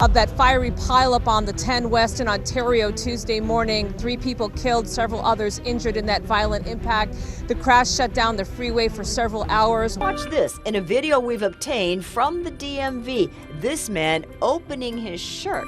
Of that fiery pileup on the 10 West in Ontario Tuesday morning. 3 people killed, several others injured in that violent impact. The crash shut down the freeway for several hours. Watch this in a video we've obtained from the DMV. This man opening his shirt.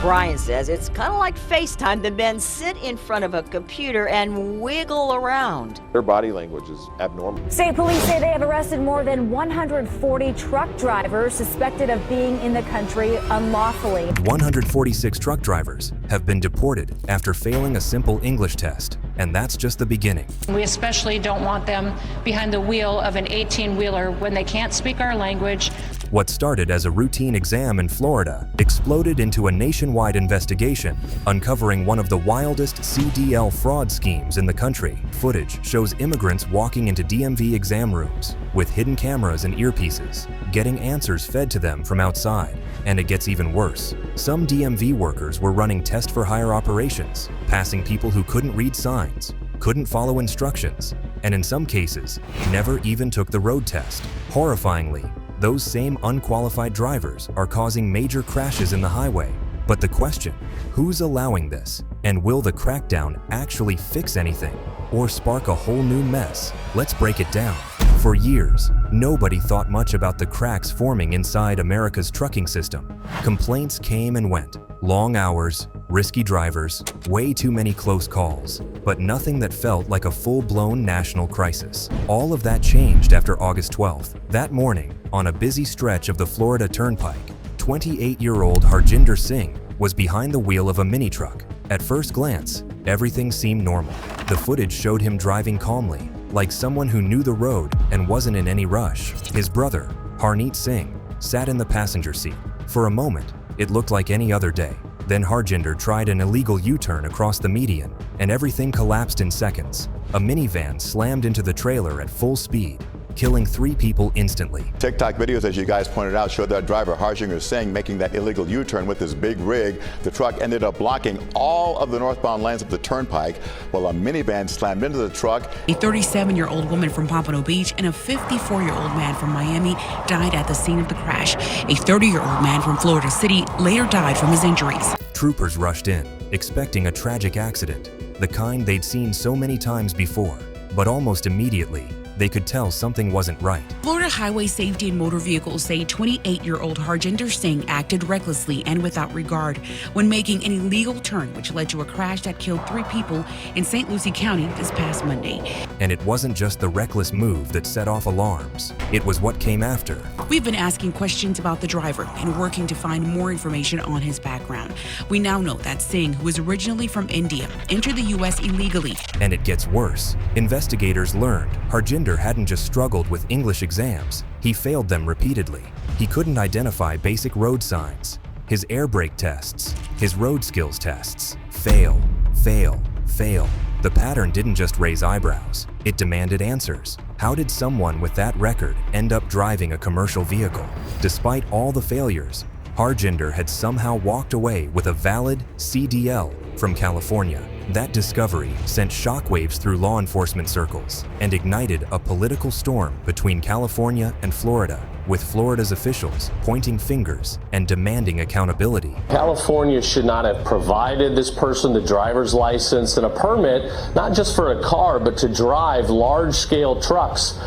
Brian says it's kind of like FaceTime. The men sit in front of a computer and wiggle around. Their body language is abnormal. State police say they have arrested more than 140 truck drivers suspected of being in the country unlawfully. 146 truck drivers have been deported after failing a simple English test. And that's just the beginning. We especially don't want them behind the wheel of an 18-wheeler when they can't speak our language. What started as a routine exam in Florida exploded into a nationwide investigation, uncovering one of the wildest CDL fraud schemes in the country. Footage shows immigrants walking into DMV exam rooms with hidden cameras and earpieces, getting answers fed to them from outside. And it gets even worse. Some DMV workers were running test-for-hire operations, passing people who couldn't read signs, couldn't follow instructions, and in some cases, never even took the road test. Horrifyingly, those same unqualified drivers are causing major crashes in the highway. But the question, who's allowing this? And will the crackdown actually fix anything or spark a whole new mess? Let's break it down. For years, nobody thought much about the cracks forming inside America's trucking system. Complaints came and went. Long hours, risky drivers, way too many close calls, but nothing that felt like a full-blown national crisis. All of that changed after August 12th. That morning, on a busy stretch of the Florida Turnpike, 28-year-old Harjinder Singh was behind the wheel of a mini-truck. At first glance, everything seemed normal. The footage showed him driving calmly, like someone who knew the road and wasn't in any rush. His brother, Harneet Singh, sat in the passenger seat. For a moment, it looked like any other day. Then Harjinder tried an illegal U-turn across the median, and everything collapsed in seconds. A minivan slammed into the trailer at full speed, killing 3 people instantly. TikTok videos, as you guys pointed out, showed that driver Harjinder Singh making that illegal U-turn with his big rig. The truck ended up blocking all of the northbound lanes of the turnpike, while a minivan slammed into the truck. A 37-year-old woman from Pompano Beach and a 54-year-old man from Miami died at the scene of the crash. A 30-year-old man from Florida City later died from his injuries. Troopers rushed in, expecting a tragic accident, the kind they'd seen so many times before. But almost immediately, they could tell something wasn't right. Florida Highway Safety and Motor Vehicles say 28-year-old Harjinder Singh acted recklessly and without regard when making an illegal turn, which led to a crash that killed 3 people in St. Lucie County this past Monday. And it wasn't just the reckless move that set off alarms. It was what came after. We've been asking questions about the driver and working to find more information on his background. We now know that Singh, who was originally from India, entered the U.S. illegally. And it gets worse. Investigators learned Harjinder hadn't just struggled with English exams, he failed them repeatedly. He couldn't identify basic road signs. His air brake tests, his road skills tests, fail, fail, fail. The pattern didn't just raise eyebrows, it demanded answers. How did someone with that record end up driving a commercial vehicle? Despite all the failures, Harjinder had somehow walked away with a valid CDL from California. That discovery sent shockwaves through law enforcement circles and ignited a political storm between California and Florida, with Florida's officials pointing fingers and demanding accountability. California should not have provided this person the driver's license and a permit, not just for a car, but to drive large-scale trucks.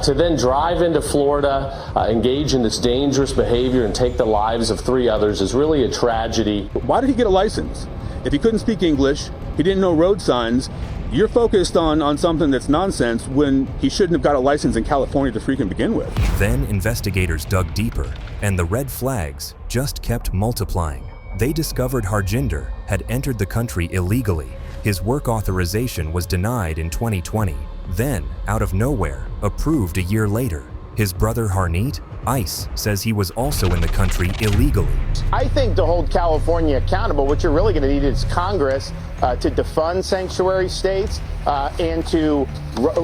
To then drive into Florida, engage in this dangerous behavior and take the lives of 3 others is really a tragedy. Why did he get a license? If he couldn't speak English, he didn't know road signs, you're focused on something that's nonsense when he shouldn't have got a license in California to freaking begin with. Then investigators dug deeper, and the red flags just kept multiplying. They discovered Harjinder had entered the country illegally. His work authorization was denied in 2020, then, out of nowhere, approved a year later. His brother Harneet, ICE, says he was also in the country illegally. I think to hold California accountable, what you're really going to need is Congress to defund sanctuary states and to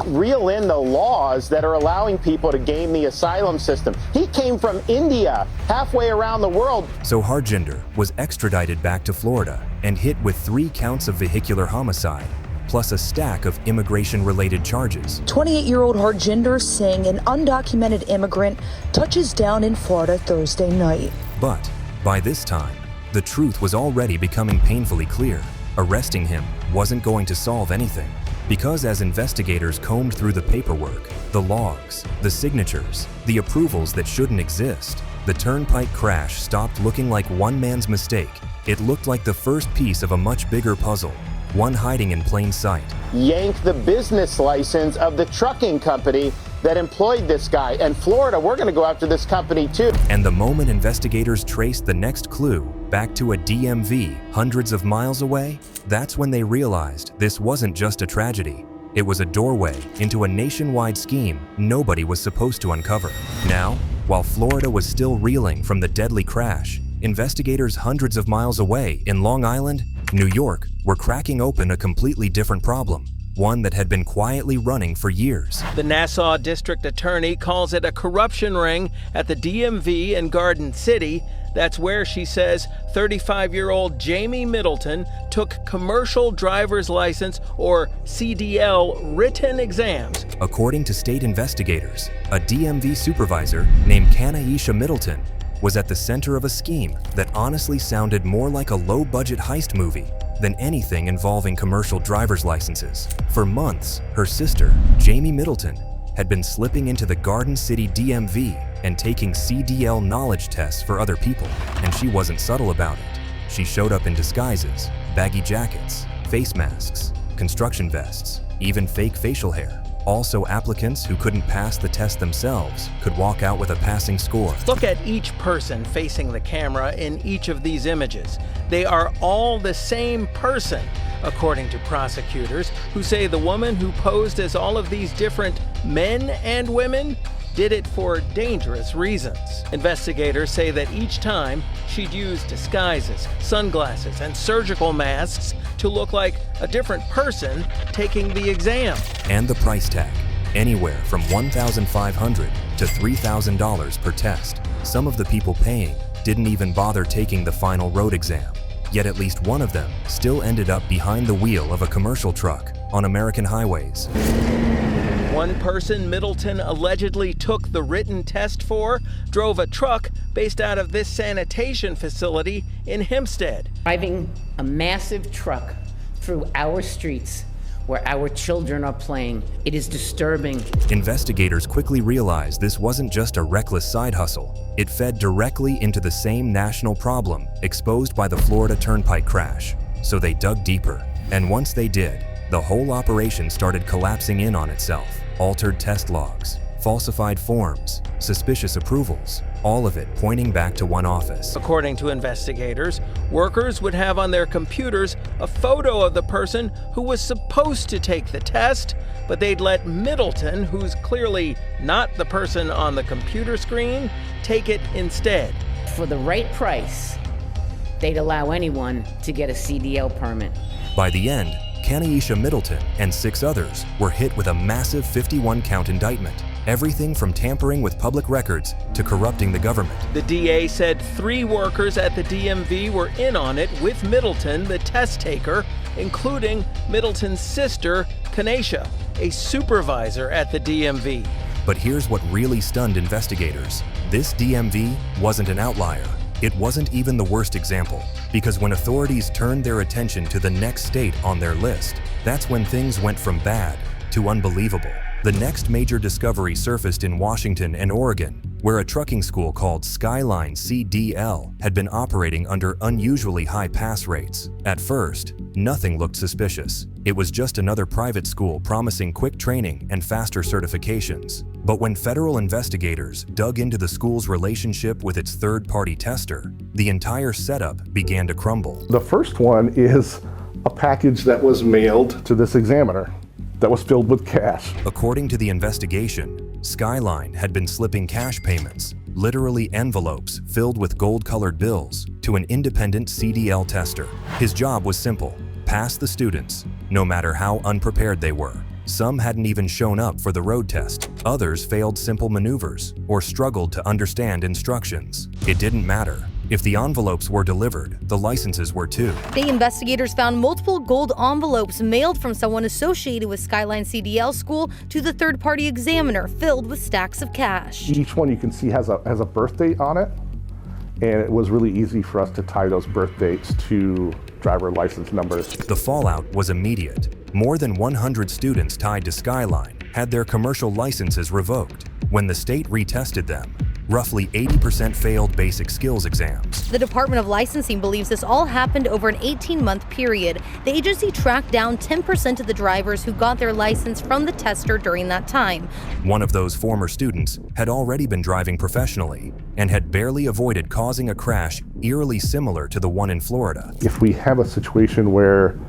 reel in the laws that are allowing people to game the asylum system. He came from India, halfway around the world. So Harjinder was extradited back to Florida and hit with 3 counts of vehicular homicide, plus a stack of immigration-related charges. 28-year-old Harjinder Singh, an undocumented immigrant, touches down in Florida Thursday night. But by this time, the truth was already becoming painfully clear. Arresting him wasn't going to solve anything, because as investigators combed through the paperwork, the logs, the signatures, the approvals that shouldn't exist, the turnpike crash stopped looking like one man's mistake. It looked like the first piece of a much bigger puzzle, one hiding in plain sight. Yank the business license of the trucking company that employed this guy. And Florida, we're going to go after this company too. And the moment investigators traced the next clue back to a DMV hundreds of miles away, that's when they realized this wasn't just a tragedy. It was a doorway into a nationwide scheme nobody was supposed to uncover. Now, while Florida was still reeling from the deadly crash, investigators hundreds of miles away in Long Island, New York, were cracking open a completely different problem, one that had been quietly running for years. The Nassau District Attorney calls it a corruption ring at the DMV in Garden City. That's where, she says, 35-year-old Jamie Middleton took commercial driver's license, or CDL, written exams. According to state investigators, a DMV supervisor named Kanaisha Middleton was at the center of a scheme that honestly sounded more like a low-budget heist movie than anything involving commercial driver's licenses. For months, her sister, Jamie Middleton, had been slipping into the Garden City DMV and taking CDL knowledge tests for other people, and she wasn't subtle about it. She showed up in disguises, baggy jackets, face masks, construction vests, even fake facial hair. Also, applicants who couldn't pass the test themselves could walk out with a passing score. Look at each person facing the camera in each of these images. They are all the same person, according to prosecutors, who say the woman who posed as all of these different men and women did it for dangerous reasons. Investigators say that each time she'd use disguises, sunglasses, and surgical masks to look like a different person taking the exam. And the price tag, anywhere from $1,500 to $3,000 per test. Some of the people paying didn't even bother taking the final road exam. Yet at least one of them still ended up behind the wheel of a commercial truck on American highways. One person Middleton allegedly took the written test for drove a truck based out of this sanitation facility in Hempstead. Driving a massive truck through our streets where our children are playing, it is disturbing. Investigators quickly realized this wasn't just a reckless side hustle. It fed directly into the same national problem exposed by the Florida Turnpike crash. So they dug deeper. And once they did, the whole operation started collapsing in on itself. Altered test logs, falsified forms, suspicious approvals, all of it pointing back to one office. According to investigators, workers would have on their computers a photo of the person who was supposed to take the test, but they'd let Middleton, who's clearly not the person on the computer screen, take it instead. For the right price, they'd allow anyone to get a CDL permit. By the end, Kanaisha Middleton and 6 others were hit with a massive 51-count indictment. Everything from tampering with public records to corrupting the government. The DA said 3 workers at the DMV were in on it with Middleton, the test taker, including Middleton's sister, Kanaisha, a supervisor at the DMV. But here's what really stunned investigators. This DMV wasn't an outlier. It wasn't even the worst example, because when authorities turned their attention to the next state on their list, that's when things went from bad to unbelievable. The next major discovery surfaced in Washington and Oregon, where a trucking school called Skyline CDL had been operating under unusually high pass rates. At first, nothing looked suspicious. It was just another private school promising quick training and faster certifications. But when federal investigators dug into the school's relationship with its third-party tester, the entire setup began to crumble. The first one is a package that was mailed to this examiner that was filled with cash. According to the investigation, Skyline had been slipping cash payments, literally envelopes filled with gold-colored bills, to an independent CDL tester. His job was simple: pass the students, no matter how unprepared they were. Some hadn't even shown up for the road test. Others failed simple maneuvers or struggled to understand instructions. It didn't matter. If the envelopes were delivered, the licenses were too. The investigators found multiple gold envelopes mailed from someone associated with Skyline CDL School to the third-party examiner, filled with stacks of cash. Each one you can see has a birth date on it, And it was really easy for us to tie those birth dates to driver license numbers. The fallout was immediate. More than 100 students tied to Skyline had their commercial licenses revoked. When the state retested them, roughly 80% failed basic skills exams. The Department of Licensing believes this all happened over an 18-month period. The agency tracked down 10% of the drivers who got their license from the tester during that time. One of those former students had already been driving professionally and had barely avoided causing a crash eerily similar to the one in Florida. If we have a situation where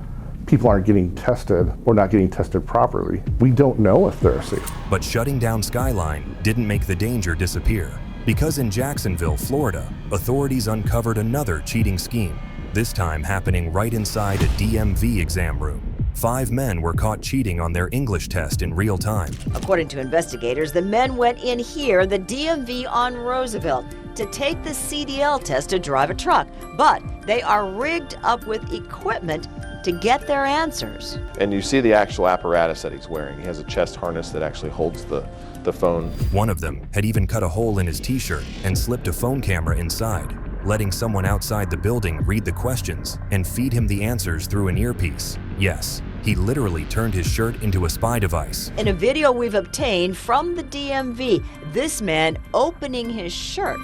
people aren't getting tested or not getting tested properly, we don't know if they're safe. But shutting down Skyline didn't make the danger disappear. Because in Jacksonville, Florida, authorities uncovered another cheating scheme, this time happening right inside a DMV exam room. 5 men were caught cheating on their English test in real time. According to investigators, the men went in here, the DMV on Roosevelt, to take the CDL test to drive a truck. But they are rigged up with equipment to get their answers. And you see the actual apparatus that he's wearing. He has a chest harness that actually holds the phone. One of them had even cut a hole in his t-shirt and slipped a phone camera inside, letting someone outside the building read the questions and feed him the answers through an earpiece. Yes, he literally turned his shirt into a spy device. In a video we've obtained from the DMV, this man opening his shirt.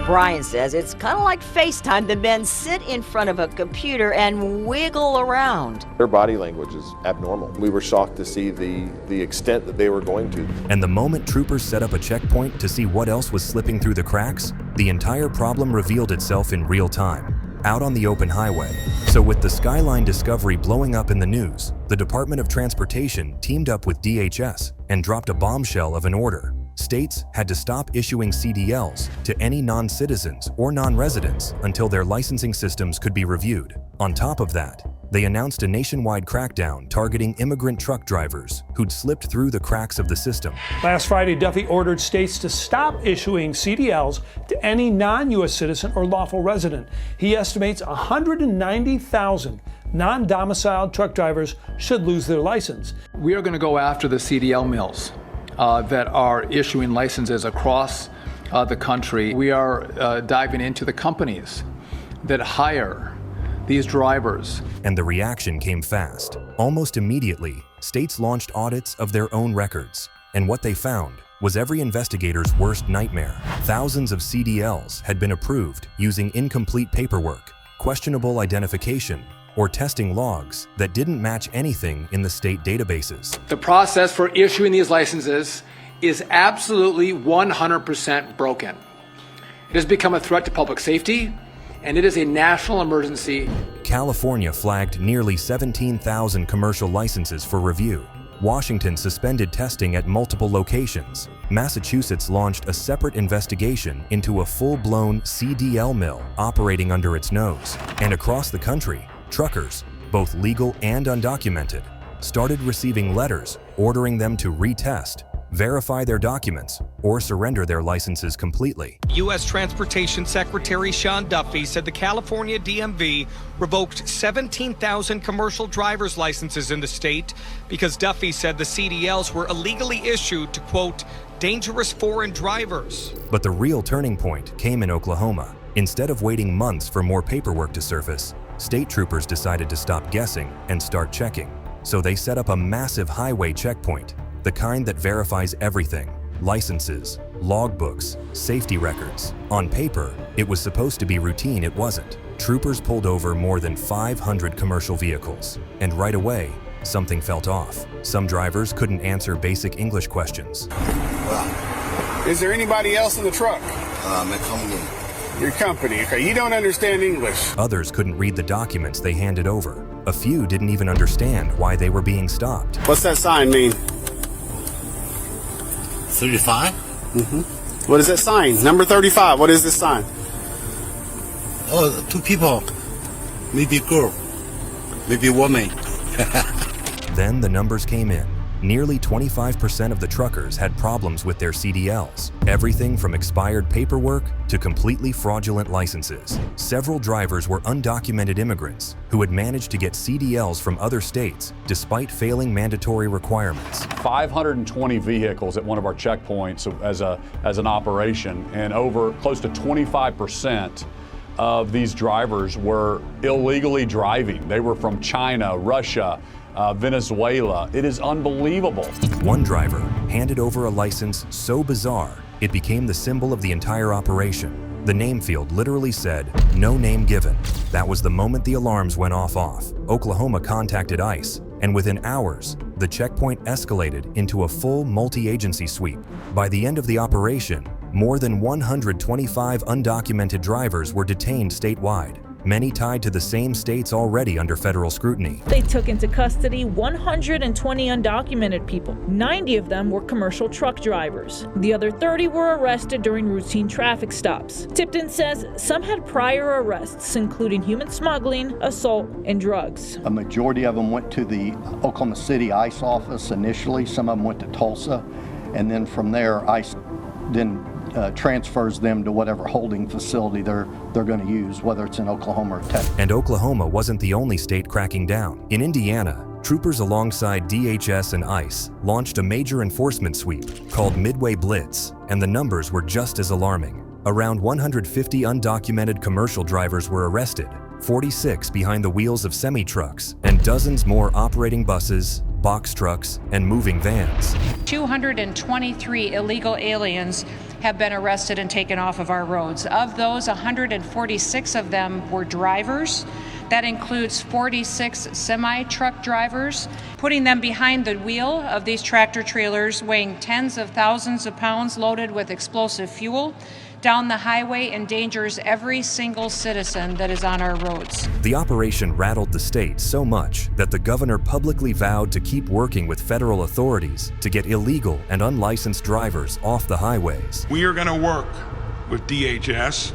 Brian says it's kind of like FaceTime. The men sit in front of a computer and wiggle around. Their body language is abnormal. We were shocked to see the extent that they were going to. And the moment troopers set up a checkpoint to see what else was slipping through the cracks, the entire problem revealed itself in real time, out on the open highway. So with the Skyline discovery blowing up in the news, the Department of Transportation teamed up with DHS and dropped a bombshell of an order. States had to stop issuing CDLs to any non-citizens or non-residents until their licensing systems could be reviewed. On top of that, they announced a nationwide crackdown targeting immigrant truck drivers who'd slipped through the cracks of the system. Last Friday, Duffy ordered states to stop issuing CDLs to any non-U.S. citizen or lawful resident. He estimates 190,000 non-domiciled truck drivers should lose their license. We are going to go after the CDL mills that are issuing licenses across the country. We are diving into the companies that hire these drivers. And the reaction came fast. Almost immediately, states launched audits of their own records. And what they found was every investigator's worst nightmare. Thousands of CDLs had been approved using incomplete paperwork, questionable identification, or testing logs that didn't match anything in the state databases. The process for issuing these licenses is absolutely 100% broken. It has become a threat to public safety, and it is a national emergency. California flagged nearly 17,000 commercial licenses for review. Washington suspended testing at multiple locations. Massachusetts launched a separate investigation into a full-blown CDL mill operating under its nose. And across the country, truckers, both legal and undocumented, started receiving letters ordering them to retest, verify their documents, or surrender their licenses completely. U.S. Transportation Secretary Sean Duffy said the California DMV revoked 17,000 commercial driver's licenses in the state because Duffy said the CDLs were illegally issued to, quote, dangerous foreign drivers. But the real turning point came in Oklahoma. Instead of waiting months for more paperwork to surface, state troopers decided to stop guessing and start checking. So they set up a massive highway checkpoint, the kind that verifies everything: licenses, logbooks, safety records. On paper, it was supposed to be routine. It wasn't. Troopers pulled over more than 500 commercial vehicles, and right away, something felt off. Some drivers couldn't answer basic English questions. Is there anybody else in the truck? My company. Your company, okay. You don't understand English. Others couldn't read the documents they handed over. A few didn't even understand why they were being stopped. What's that sign mean? 35? What is that sign? Number 35. What is this sign? Oh, 2 people. Maybe a girl. Maybe a woman. Then the numbers came in. Nearly 25% of the truckers had problems with their CDLs, everything from expired paperwork to completely fraudulent licenses. Several drivers were undocumented immigrants who had managed to get CDLs from other states despite failing mandatory requirements. 520 vehicles at one of our checkpoints as an operation, and over close to 25% of these drivers were illegally driving. They were from China, Russia, Venezuela. It is unbelievable. One driver handed over a license so bizarre, it became the symbol of the entire operation. The name field literally said, "No name given." That was the moment the alarms went off. Oklahoma contacted ICE, and within hours, the checkpoint escalated into a full multi-agency sweep. By the end of the operation, more than 125 undocumented drivers were detained statewide, many tied to the same states already under federal scrutiny. They took into custody 120 undocumented people. 90 of them were commercial truck drivers. The other 30 were arrested during routine traffic stops. Tipton says some had prior arrests, including human smuggling, assault, and drugs. A majority of them went to the Oklahoma City ICE office initially. Some of them went to Tulsa, and then from there, ICE then transfers them to whatever holding facility they're going to use, whether it's in Oklahoma or Texas. And Oklahoma wasn't the only state cracking down. In Indiana, troopers alongside DHS and ICE launched a major enforcement sweep called Midway Blitz, and the numbers were just as alarming. Around 150 undocumented commercial drivers were arrested, 46 behind the wheels of semi-trucks, and dozens more operating buses, box trucks, and moving vans. 223 illegal aliens have been arrested and taken off of our roads. Of those, 146 of them were drivers. That includes 46 semi-truck drivers. Putting them behind the wheel of these tractor trailers weighing tens of thousands of pounds loaded with explosive fuel down the highway endangers every single citizen that is on our roads. The operation rattled the state so much that the governor publicly vowed to keep working with federal authorities to get illegal and unlicensed drivers off the highways. We are going to work with DHS,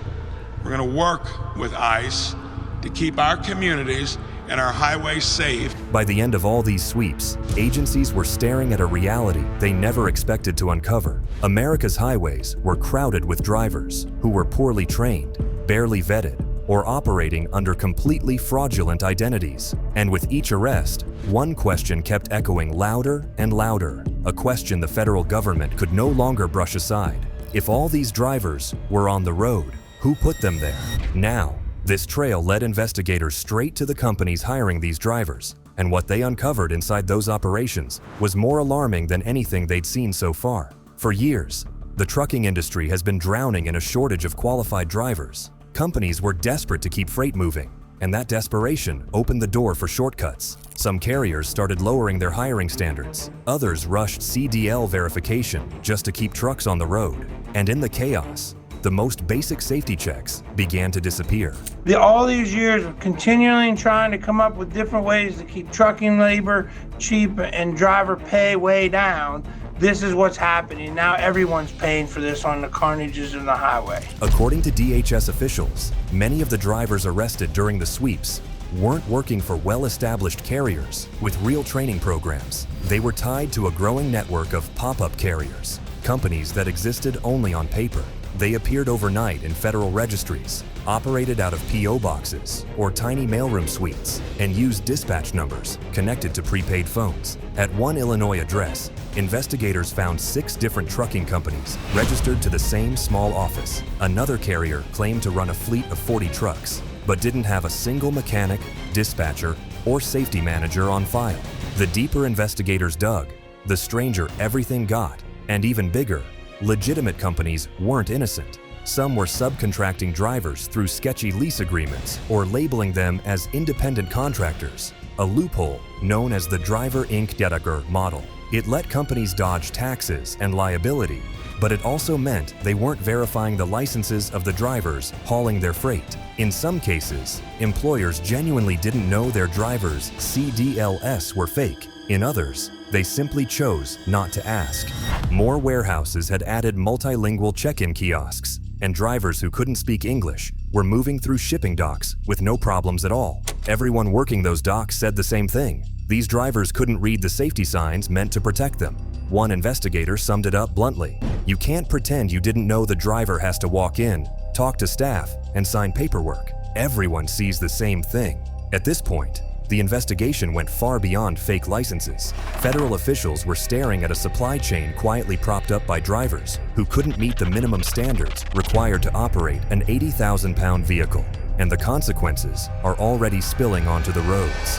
we're going to work with ICE to keep our communities and our highways safe. By the end of all these sweeps, agencies were staring at a reality they never expected to uncover. America's highways were crowded with drivers who were poorly trained, barely vetted, or operating under completely fraudulent identities. And with each arrest, one question kept echoing louder and louder, a question the federal government could no longer brush aside. If all these drivers were on the road, who put them there? Now, this trail led investigators straight to the companies hiring these drivers, and what they uncovered inside those operations was more alarming than anything they'd seen so far. For years, the trucking industry has been drowning in a shortage of qualified drivers. Companies were desperate to keep freight moving, and that desperation opened the door for shortcuts. Some carriers started lowering their hiring standards. Others rushed CDL verification just to keep trucks on the road. And in the chaos, the most basic safety checks began to disappear. All these years of continually trying to come up with different ways to keep trucking labor cheap and driver pay way down, this is what's happening. Now everyone's paying for this on the carnages in the highway. According to DHS officials, many of the drivers arrested during the sweeps weren't working for well-established carriers with real training programs. They were tied to a growing network of pop-up carriers, companies that existed only on paper. They appeared overnight in federal registries, operated out of P.O. boxes or tiny mailroom suites, and used dispatch numbers connected to prepaid phones. At one Illinois address, investigators found 6 different trucking companies registered to the same small office. Another carrier claimed to run a fleet of 40 trucks, but didn't have a single mechanic, dispatcher, or safety manager on file. The deeper investigators dug, the stranger everything got, and even bigger, legitimate companies weren't innocent. Some were subcontracting drivers through sketchy lease agreements or labeling them as independent contractors, a loophole known as the Driver Inc. Dedeker model. It let companies dodge taxes and liability, but it also meant they weren't verifying the licenses of the drivers hauling their freight. In some cases, employers genuinely didn't know their drivers' CDLs were fake. In others, they simply chose not to ask. More warehouses had added multilingual check-in kiosks, and drivers who couldn't speak English were moving through shipping docks with no problems at all. Everyone working those docks said the same thing. These drivers couldn't read the safety signs meant to protect them. One investigator summed it up bluntly. You can't pretend you didn't know the driver has to walk in, talk to staff, and sign paperwork. Everyone sees the same thing. At this point, the investigation went far beyond fake licenses. Federal officials were staring at a supply chain quietly propped up by drivers who couldn't meet the minimum standards required to operate an 80,000-pound vehicle. And the consequences are already spilling onto the roads.